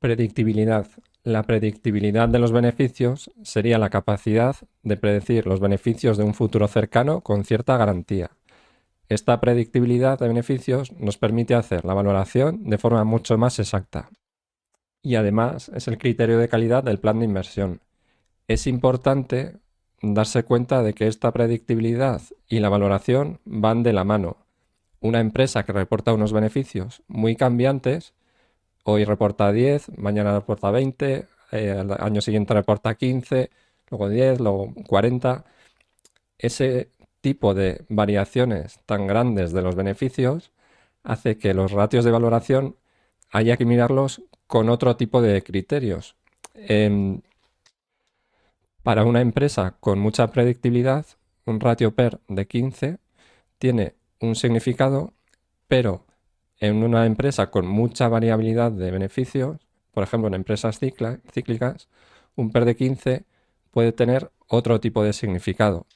Predictibilidad. La predictibilidad de los beneficios sería la capacidad de predecir los beneficios de un futuro cercano con cierta garantía. Esta predictibilidad de beneficios nos permite hacer la valoración de forma mucho más exacta. Y además es el criterio de calidad del plan de inversión. Es importante darse cuenta de que esta predictibilidad y la valoración van de la mano. Una empresa que reporta unos beneficios muy cambiantes, hoy reporta 10, mañana reporta 20, al año siguiente reporta 15, luego 10, luego 40. Ese tipo de variaciones tan grandes de los beneficios hace que los ratios de valoración haya que mirarlos con otro tipo de criterios. Para una empresa con mucha predictibilidad, un ratio PER de 15 tiene un significado, pero en una empresa con mucha variabilidad de beneficios, por ejemplo en empresas cíclicas, un PER de 15 puede tener otro tipo de significado.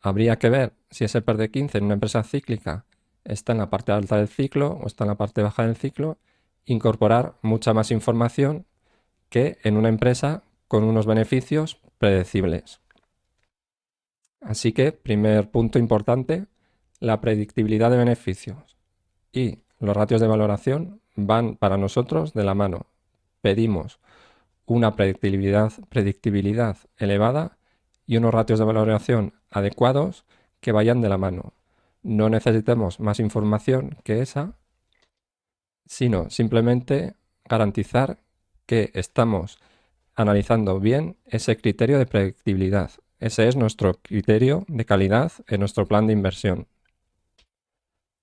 Habría que ver si ese PER de 15 en una empresa cíclica está en la parte alta del ciclo o está en la parte baja del ciclo, incorporar mucha más información que en una empresa con unos beneficios predecibles. Así que, primer punto importante, la predictibilidad de beneficios y los ratios de valoración van para nosotros de la mano. Pedimos una predictibilidad elevada y unos ratios de valoración adecuados que vayan de la mano. No necesitamos más información que esa, sino simplemente garantizar que estamos analizando bien ese criterio de predictibilidad. Ese es nuestro criterio de calidad en nuestro plan de inversión.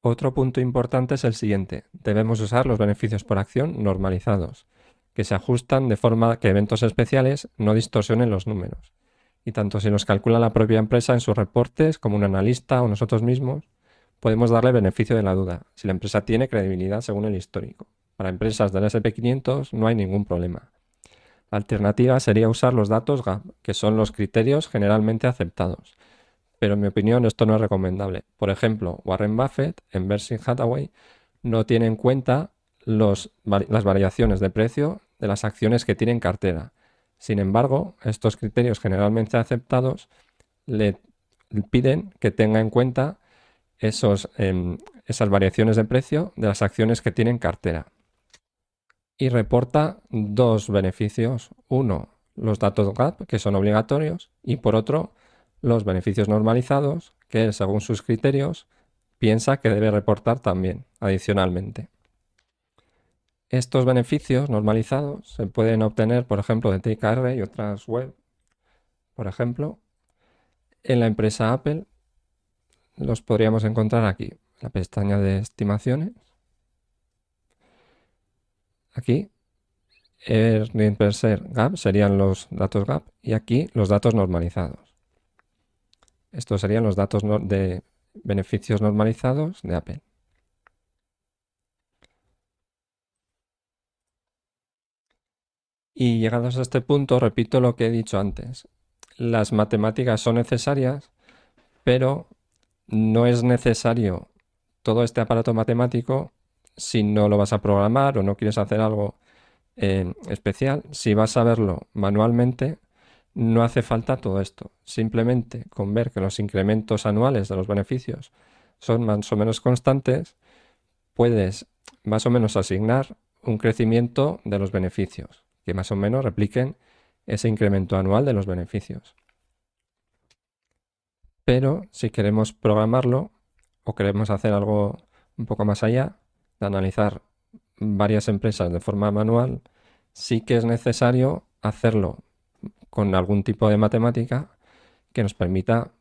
Otro punto importante es el siguiente. Debemos usar los beneficios por acción normalizados, que se ajustan de forma que eventos especiales no distorsionen los números. Y tanto si los calcula la propia empresa en sus reportes como un analista o nosotros mismos, podemos darle beneficio de la duda, si la empresa tiene credibilidad según el histórico. Para empresas del S&P 500 no hay ningún problema. La alternativa sería usar los datos GAP, que son los criterios generalmente aceptados. Pero en mi opinión esto no es recomendable. Por ejemplo, Warren Buffett en Berkshire Hathaway no tiene en cuenta las variaciones de precio de las acciones que tiene en cartera. Sin embargo, estos criterios generalmente aceptados le piden que tenga en cuenta esas variaciones de precio de las acciones que tiene en cartera. Y reporta dos beneficios. Uno, los datos GAP, que son obligatorios, y por otro, los beneficios normalizados, que él, según sus criterios, piensa que debe reportar también, adicionalmente. Estos beneficios normalizados se pueden obtener, por ejemplo, de TKR y otras web. Por ejemplo, en la empresa Apple los podríamos encontrar aquí, la pestaña de estimaciones. Aquí, Earnings per share GAP serían los datos GAP y aquí los datos normalizados. Estos serían los datos de beneficios normalizados de Apple. Y llegados a este punto, repito lo que he dicho antes. Las matemáticas son necesarias, pero no es necesario todo este aparato matemático si no lo vas a programar o no quieres hacer algo especial. Si vas a verlo manualmente, no hace falta todo esto. Simplemente con ver que los incrementos anuales de los beneficios son más o menos constantes, puedes más o menos asignar un crecimiento de los beneficios, que más o menos repliquen ese incremento anual de los beneficios. Pero si queremos programarlo o queremos hacer algo un poco más allá, de analizar varias empresas de forma manual, sí que es necesario hacerlo con algún tipo de matemática que nos permita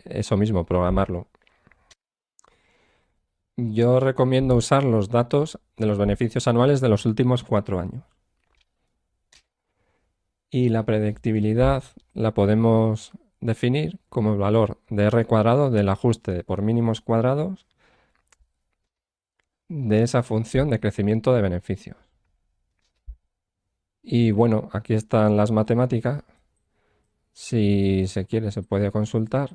eso mismo, programarlo. Yo recomiendo usar los datos de los beneficios anuales de los últimos 4 años. Y la predictibilidad la podemos definir como el valor de R cuadrado del ajuste por mínimos cuadrados de esa función de crecimiento de beneficios. Y bueno, aquí están las matemáticas. Si se quiere se puede consultar.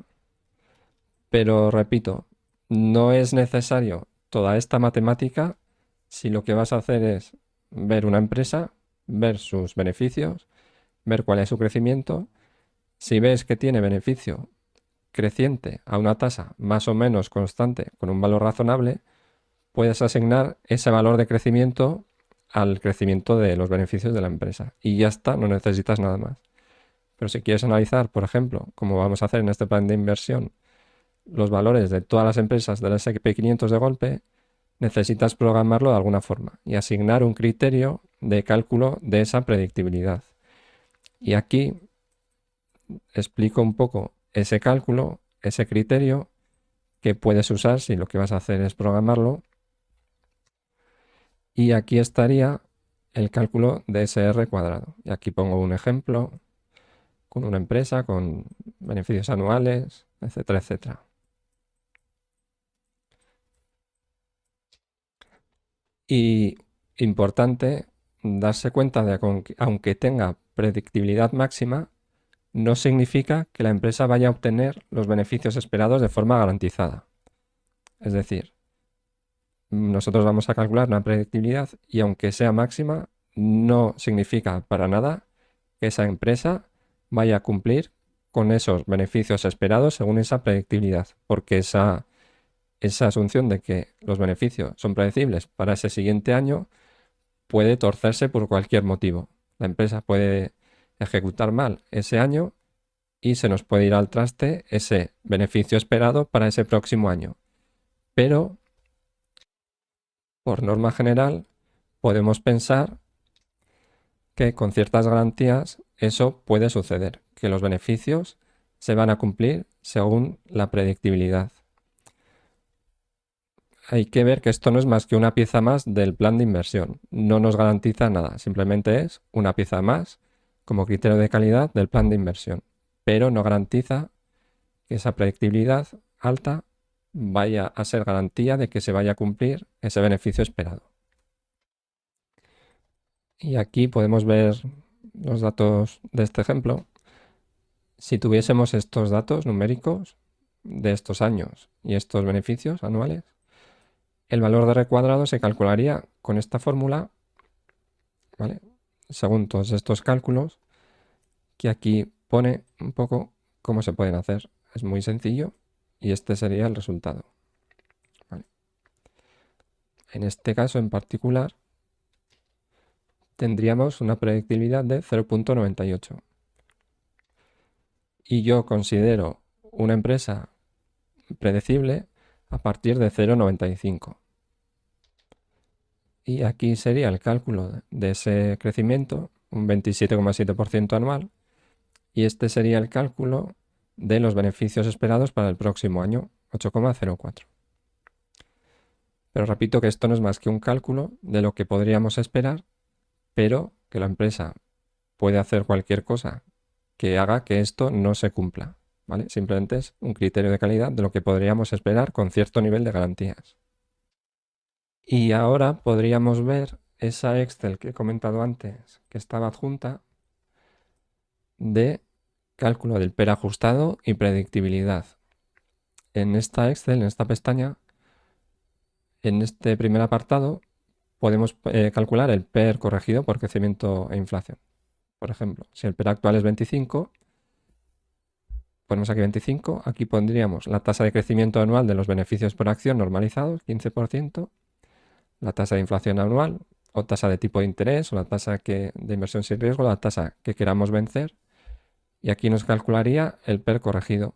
Pero repito, no es necesario toda esta matemática si lo que vas a hacer es ver una empresa ver sus beneficios, ver cuál es su crecimiento. Si ves que tiene beneficio creciente a una tasa más o menos constante con un valor razonable, puedes asignar ese valor de crecimiento al crecimiento de los beneficios de la empresa. Y ya está, no necesitas nada más. Pero si quieres analizar, por ejemplo, como vamos a hacer en este plan de inversión, los valores de todas las empresas del S&P 500 de golpe, necesitas programarlo de alguna forma y asignar un criterio de cálculo de esa predictibilidad. Y aquí explico un poco ese cálculo, ese criterio que puedes usar si lo que vas a hacer es programarlo. Y aquí estaría el cálculo de SR cuadrado. Y aquí pongo un ejemplo con una empresa con beneficios anuales, etcétera, etcétera. Y importante darse cuenta de que aunque tenga predictibilidad máxima, no significa que la empresa vaya a obtener los beneficios esperados de forma garantizada. Es decir, nosotros vamos a calcular una predictibilidad y aunque sea máxima, no significa para nada que esa empresa vaya a cumplir con esos beneficios esperados según esa predictibilidad, porque esa asunción de que los beneficios son predecibles para ese siguiente año puede torcerse por cualquier motivo. La empresa puede ejecutar mal ese año y se nos puede ir al traste ese beneficio esperado para ese próximo año. Pero, por norma general, podemos pensar que con ciertas garantías eso puede suceder, que los beneficios se van a cumplir según la predictibilidad. Hay que ver que esto no es más que una pieza más del plan de inversión. No nos garantiza nada, simplemente es una pieza más como criterio de calidad del plan de inversión. Pero no garantiza que esa predictibilidad alta vaya a ser garantía de que se vaya a cumplir ese beneficio esperado. Y aquí podemos ver los datos de este ejemplo. Si tuviésemos estos datos numéricos de estos años y estos beneficios anuales, el valor de R cuadrado se calcularía con esta fórmula, ¿vale? Según todos estos cálculos, que aquí pone un poco cómo se pueden hacer. Es muy sencillo y este sería el resultado. ¿Vale? En este caso en particular, tendríamos una predictibilidad de 0.98. Y yo considero una empresa predecible a partir de 0.95. Y aquí sería el cálculo de ese crecimiento, un 27,7% anual, y este sería el cálculo de los beneficios esperados para el próximo año, 8,04. Pero repito que esto no es más que un cálculo de lo que podríamos esperar, pero que la empresa puede hacer cualquier cosa que haga que esto no se cumpla, ¿vale? Simplemente es un criterio de calidad de lo que podríamos esperar con cierto nivel de garantías. Y ahora podríamos ver esa Excel que he comentado antes, que estaba adjunta, de cálculo del PER ajustado y predictibilidad. En esta Excel, en esta pestaña, en este primer apartado, podemos calcular el PER corregido por crecimiento e inflación. Por ejemplo, si el PER actual es 25, ponemos aquí 25, aquí pondríamos la tasa de crecimiento anual de los beneficios por acción normalizados, 15%, la tasa de inflación anual, o tasa de tipo de interés, o la tasa de inversión sin riesgo, la tasa que queramos vencer, y aquí nos calcularía el PER corregido.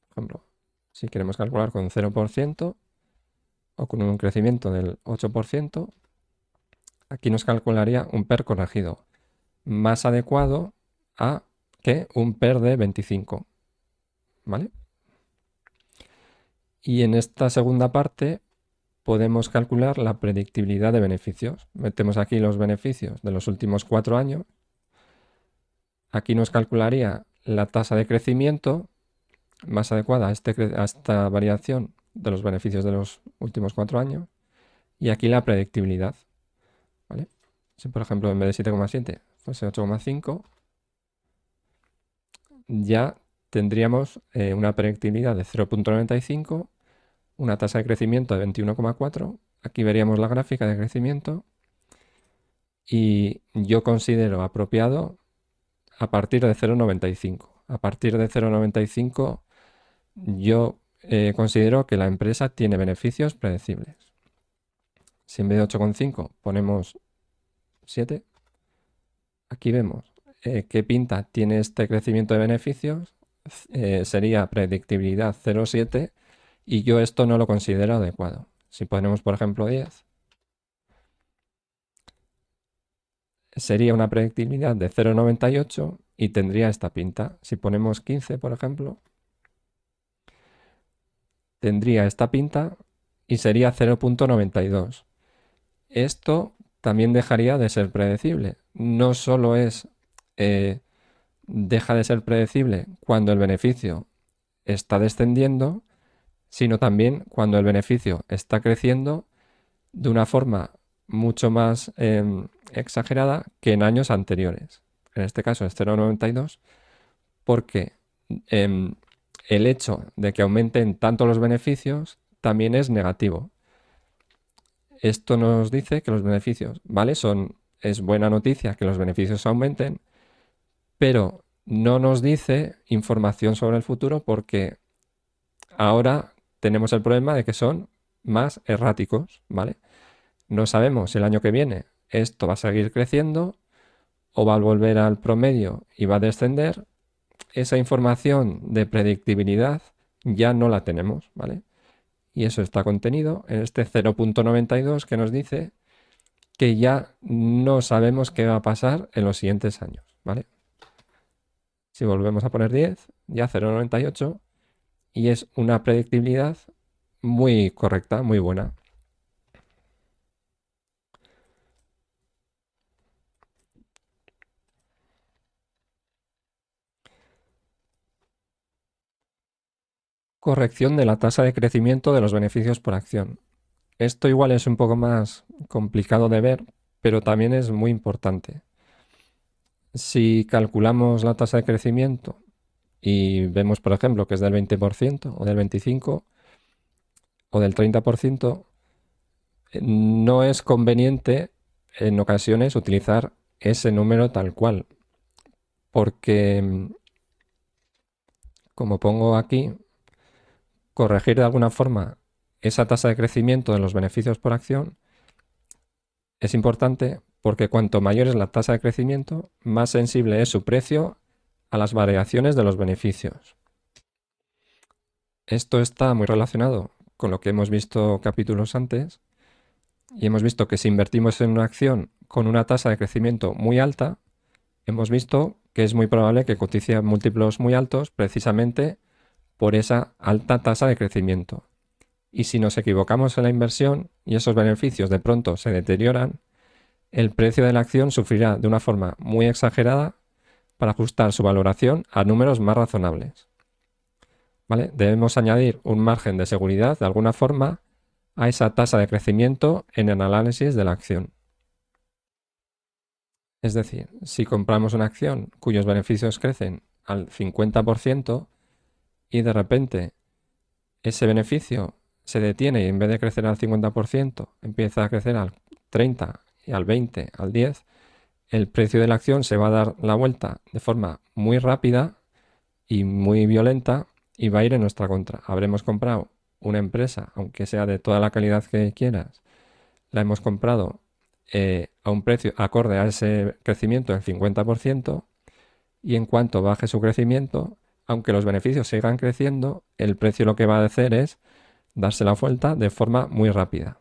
Por ejemplo, si queremos calcular con 0% o con un crecimiento del 8%, aquí nos calcularía un PER corregido más adecuado a que un PER de 25. ¿Vale? Y en esta segunda parte podemos calcular la predictibilidad de beneficios. Metemos aquí los beneficios de los últimos 4 años. Aquí nos calcularía la tasa de crecimiento más adecuada a esta variación de los beneficios de los últimos 4 años. Y aquí la predictibilidad. ¿Vale? Si por ejemplo en vez de 7,7 fuese 8,5, ya tendríamos una predictibilidad de 0.95, una tasa de crecimiento de 21,4. Aquí veríamos la gráfica de crecimiento y yo considero apropiado a partir de 0,95. A partir de 0,95 yo considero que la empresa tiene beneficios predecibles. Si en vez de 8,5 ponemos 7, aquí vemos qué pinta tiene este crecimiento de beneficios. Sería predictibilidad 0,7 y yo esto no lo considero adecuado. Si ponemos, por ejemplo, 10, sería una predictibilidad de 0,98 y tendría esta pinta. Si ponemos 15, por ejemplo, tendría esta pinta y sería 0,92. Esto también dejaría de ser predecible. No solo deja de ser predecible cuando el beneficio está descendiendo, sino también cuando el beneficio está creciendo de una forma mucho más exagerada que en años anteriores. En este caso es 0,92 porque el hecho de que aumenten tanto los beneficios también es negativo. Esto nos dice que los beneficios, ¿vale? Es buena noticia que los beneficios aumenten, pero no nos dice información sobre el futuro porque ahora tenemos el problema de que son más erráticos, ¿vale? No sabemos si el año que viene esto va a seguir creciendo o va a volver al promedio y va a descender. Esa información de predictibilidad ya no la tenemos, ¿vale? Y eso está contenido en este 0,92 que nos dice que ya no sabemos qué va a pasar en los siguientes años, ¿vale? Si volvemos a poner 10, ya 0,98 y es una predictibilidad muy correcta, muy buena. Corrección de la tasa de crecimiento de los beneficios por acción. Esto igual es un poco más complicado de ver, pero también es muy importante. Si calculamos la tasa de crecimiento y vemos, por ejemplo, que es del 20% o del 25% o del 30%, no es conveniente en ocasiones utilizar ese número tal cual, porque, como pongo aquí, corregir de alguna forma esa tasa de crecimiento de los beneficios por acción es importante porque cuanto mayor es la tasa de crecimiento, más sensible es su precio a las variaciones de los beneficios. Esto está muy relacionado con lo que hemos visto capítulos antes y hemos visto que si invertimos en una acción con una tasa de crecimiento muy alta, hemos visto que es muy probable que cotice a múltiplos muy altos precisamente por esa alta tasa de crecimiento. Y si nos equivocamos en la inversión y esos beneficios de pronto se deterioran, el precio de la acción sufrirá de una forma muy exagerada para ajustar su valoración a números más razonables. ¿Vale? Debemos añadir un margen de seguridad de alguna forma a esa tasa de crecimiento en el análisis de la acción. Es decir, si compramos una acción cuyos beneficios crecen al 50% y de repente ese beneficio se detiene y en vez de crecer al 50% empieza a crecer al 30%, y al 20%, al 10%, el precio de la acción se va a dar la vuelta de forma muy rápida y muy violenta y va a ir en nuestra contra. Habremos comprado una empresa, aunque sea de toda la calidad que quieras, la hemos comprado a un precio acorde a ese crecimiento del 50% y en cuanto baje su crecimiento, aunque los beneficios sigan creciendo, el precio lo que va a hacer es darse la vuelta de forma muy rápida.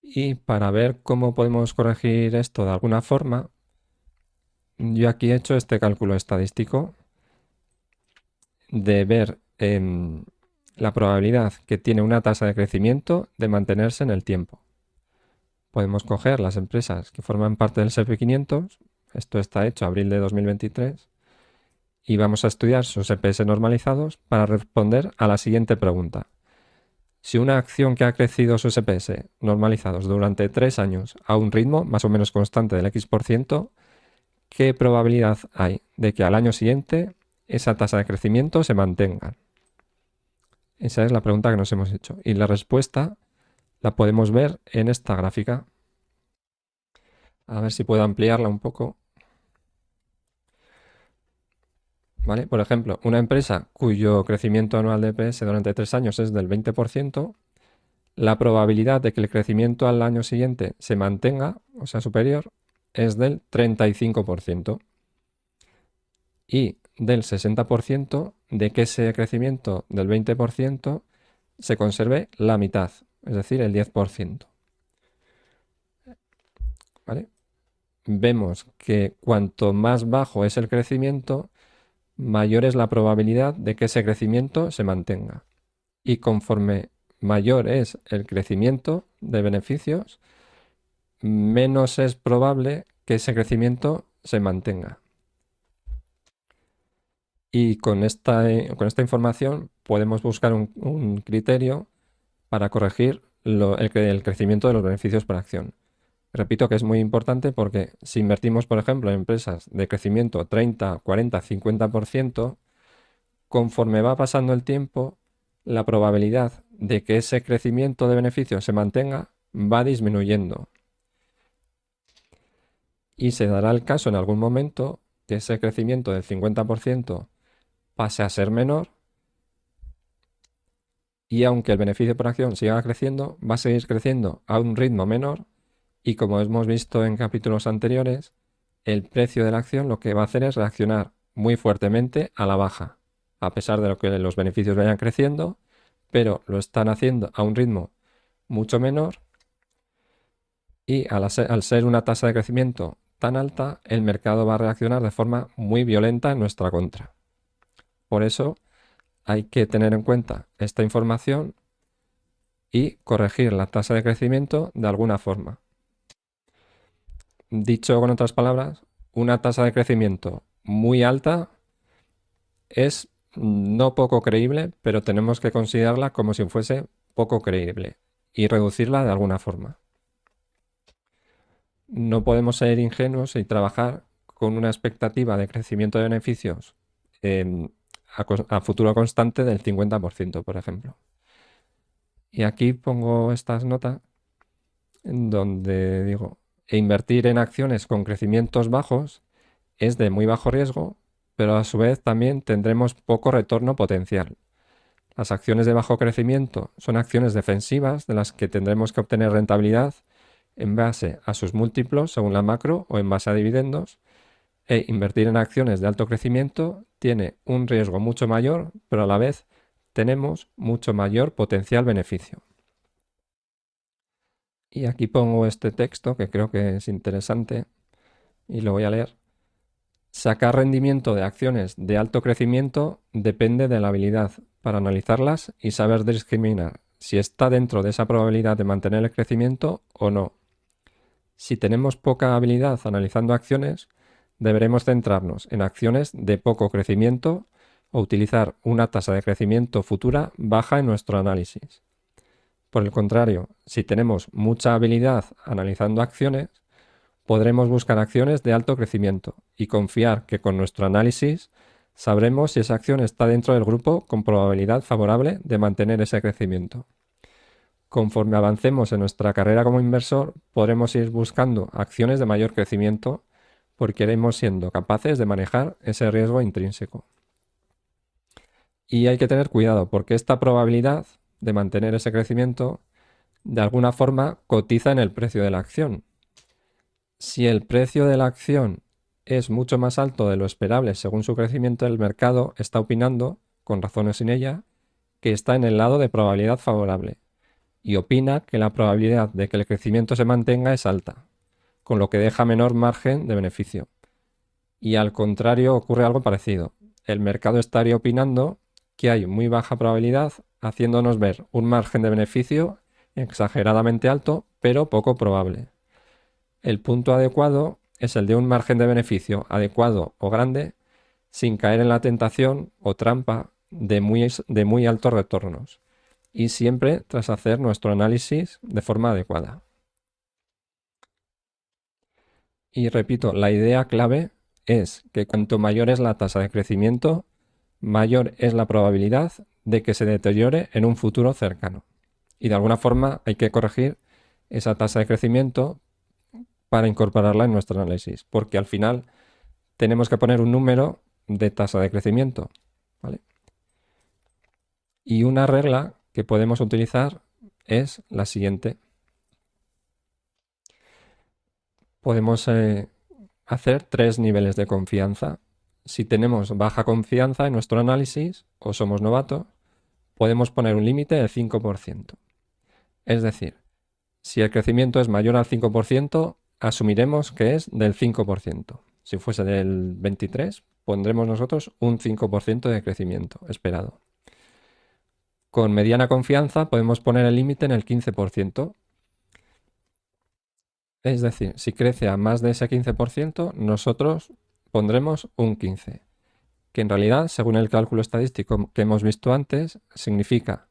Y para ver cómo podemos corregir esto de alguna forma, yo aquí he hecho este cálculo estadístico de ver la probabilidad que tiene una tasa de crecimiento de mantenerse en el tiempo. Podemos coger las empresas que forman parte del S&P 500, esto está hecho abril de 2023, y vamos a estudiar sus EPS normalizados para responder a la siguiente pregunta. Si una acción que ha crecido sus EPS normalizados durante 3 años a un ritmo más o menos constante del X%, ¿qué probabilidad hay de que al año siguiente esa tasa de crecimiento se mantenga? Esa es la pregunta que nos hemos hecho y la respuesta la podemos ver en esta gráfica. A ver si puedo ampliarla un poco. ¿Vale? Por ejemplo, una empresa cuyo crecimiento anual de EPS durante 3 años es del 20%, la probabilidad de que el crecimiento al año siguiente se mantenga, o sea, superior, es del 35%. Y del 60% de que ese crecimiento del 20% se conserve la mitad, es decir, el 10%. ¿Vale? Vemos que cuanto más bajo es el crecimiento, mayor es la probabilidad de que ese crecimiento se mantenga. Y conforme mayor es el crecimiento de beneficios, menos es probable que ese crecimiento se mantenga. Y con esta información podemos buscar un criterio para corregir el crecimiento de los beneficios por acción. Repito que es muy importante porque si invertimos, por ejemplo, en empresas de crecimiento 30, 40, 50%, conforme va pasando el tiempo, la probabilidad de que ese crecimiento de beneficios se mantenga va disminuyendo. Y se dará el caso en algún momento que ese crecimiento del 50% pase a ser menor, y aunque el beneficio por acción siga creciendo, va a seguir creciendo a un ritmo menor, y como hemos visto en capítulos anteriores, el precio de la acción lo que va a hacer es reaccionar muy fuertemente a la baja, a pesar de lo que los beneficios vayan creciendo, pero lo están haciendo a un ritmo mucho menor, y al ser una tasa de crecimiento tan alta, el mercado va a reaccionar de forma muy violenta en nuestra contra. Por eso hay que tener en cuenta esta información y corregir la tasa de crecimiento de alguna forma. Dicho con otras palabras, una tasa de crecimiento muy alta es no poco creíble, pero tenemos que considerarla como si fuese poco creíble y reducirla de alguna forma. No podemos ser ingenuos y trabajar con una expectativa de crecimiento de beneficios a futuro constante del 50%, por ejemplo. Y aquí pongo estas notas en donde digo, invertir en acciones con crecimientos bajos es de muy bajo riesgo, pero a su vez también tendremos poco retorno potencial. Las acciones de bajo crecimiento son acciones defensivas de las que tendremos que obtener rentabilidad en base a sus múltiplos según la macro o en base a dividendos, e invertir en acciones de alto crecimiento tiene un riesgo mucho mayor, pero a la vez tenemos mucho mayor potencial beneficio. Y aquí pongo este texto que creo que es interesante y lo voy a leer. Sacar rendimiento de acciones de alto crecimiento depende de la habilidad para analizarlas y saber discriminar si está dentro de esa probabilidad de mantener el crecimiento o no. Si tenemos poca habilidad analizando acciones, deberemos centrarnos en acciones de poco crecimiento o utilizar una tasa de crecimiento futura baja en nuestro análisis. Por el contrario, si tenemos mucha habilidad analizando acciones, podremos buscar acciones de alto crecimiento y confiar que con nuestro análisis sabremos si esa acción está dentro del grupo con probabilidad favorable de mantener ese crecimiento. Conforme avancemos en nuestra carrera como inversor, podremos ir buscando acciones de mayor crecimiento porque iremos siendo capaces de manejar ese riesgo intrínseco. Y hay que tener cuidado porque esta probabilidad de mantener ese crecimiento de alguna forma cotiza en el precio de la acción. Si el precio de la acción es mucho más alto de lo esperable según su crecimiento, el mercado está opinando, con razones sin ella, que está en el lado de probabilidad favorable y opina que la probabilidad de que el crecimiento se mantenga es alta, con lo que deja menor margen de beneficio. Y al contrario ocurre algo parecido. El mercado estaría opinando que hay muy baja probabilidad, haciéndonos ver un margen de beneficio exageradamente alto, pero poco probable. El punto adecuado es el de un margen de beneficio adecuado o grande, sin caer en la tentación o trampa de muy altos retornos, y siempre tras hacer nuestro análisis de forma adecuada. Y repito, la idea clave es que cuanto mayor es la tasa de crecimiento, mayor es la probabilidad de que se deteriore en un futuro cercano. Y de alguna forma hay que corregir esa tasa de crecimiento para incorporarla en nuestro análisis, porque al final tenemos que poner un número de tasa de crecimiento, ¿vale? Y una regla que podemos utilizar es la siguiente. Podemos hacer 3 niveles de confianza. Si tenemos baja confianza en nuestro análisis o somos novatos, podemos poner un límite del 5%. Es decir, si el crecimiento es mayor al 5%, asumiremos que es del 5%. Si fuese del 23%, pondremos nosotros un 5% de crecimiento esperado. Con mediana confianza podemos poner el límite en el 15%. Es decir, si crece a más de ese 15%, nosotros pondremos un 15%, que en realidad, según el cálculo estadístico que hemos visto antes, significa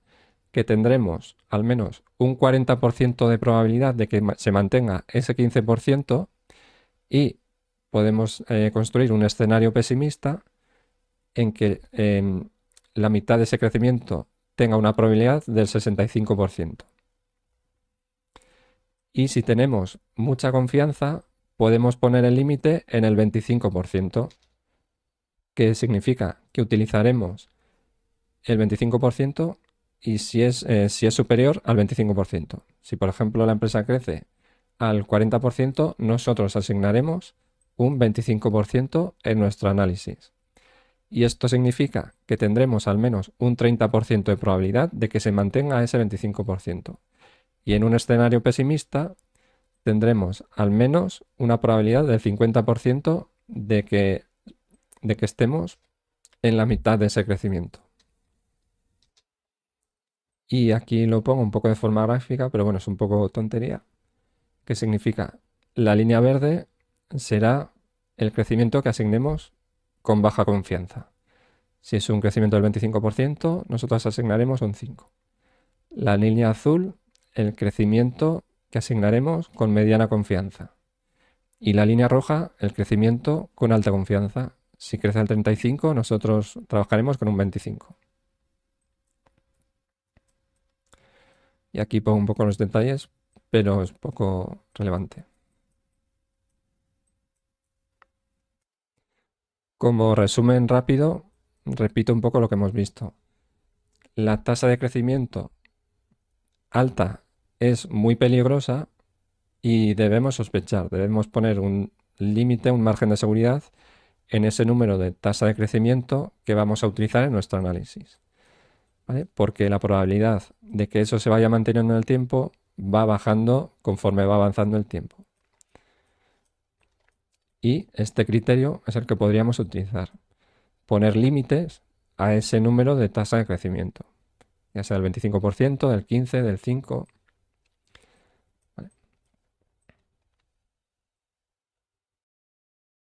que tendremos al menos un 40% de probabilidad de que se mantenga ese 15% y podemos construir un escenario pesimista en que la mitad de ese crecimiento tenga una probabilidad del 65%. Y si tenemos mucha confianza, podemos poner el límite en el 25%, que significa que utilizaremos el 25% y si es superior al 25%. Si por ejemplo la empresa crece al 40%, nosotros asignaremos un 25% en nuestro análisis. Y esto significa que tendremos al menos un 30% de probabilidad de que se mantenga ese 25%. Y en un escenario pesimista tendremos al menos una probabilidad del 50% de que estemos en la mitad de ese crecimiento. Y aquí lo pongo un poco de forma gráfica, pero bueno, es un poco tontería. Que significa, la línea verde será el crecimiento que asignemos con baja confianza. Si es un crecimiento del 25%, nosotros asignaremos un 5%. La línea azul, el crecimiento que asignaremos con mediana confianza. Y la línea roja, el crecimiento con alta confianza. Si crece al 35%, nosotros trabajaremos con un 25%. Y aquí pongo un poco los detalles, pero es poco relevante. Como resumen rápido, repito un poco lo que hemos visto. La tasa de crecimiento alta es muy peligrosa y debemos sospechar, debemos poner un límite, un margen de seguridad en ese número de tasa de crecimiento que vamos a utilizar en nuestro análisis, ¿vale? Porque la probabilidad de que eso se vaya manteniendo en el tiempo va bajando conforme va avanzando el tiempo. Y este criterio es el que podríamos utilizar. Poner límites a ese número de tasa de crecimiento, ya sea del 25%, del 15%, del 5%.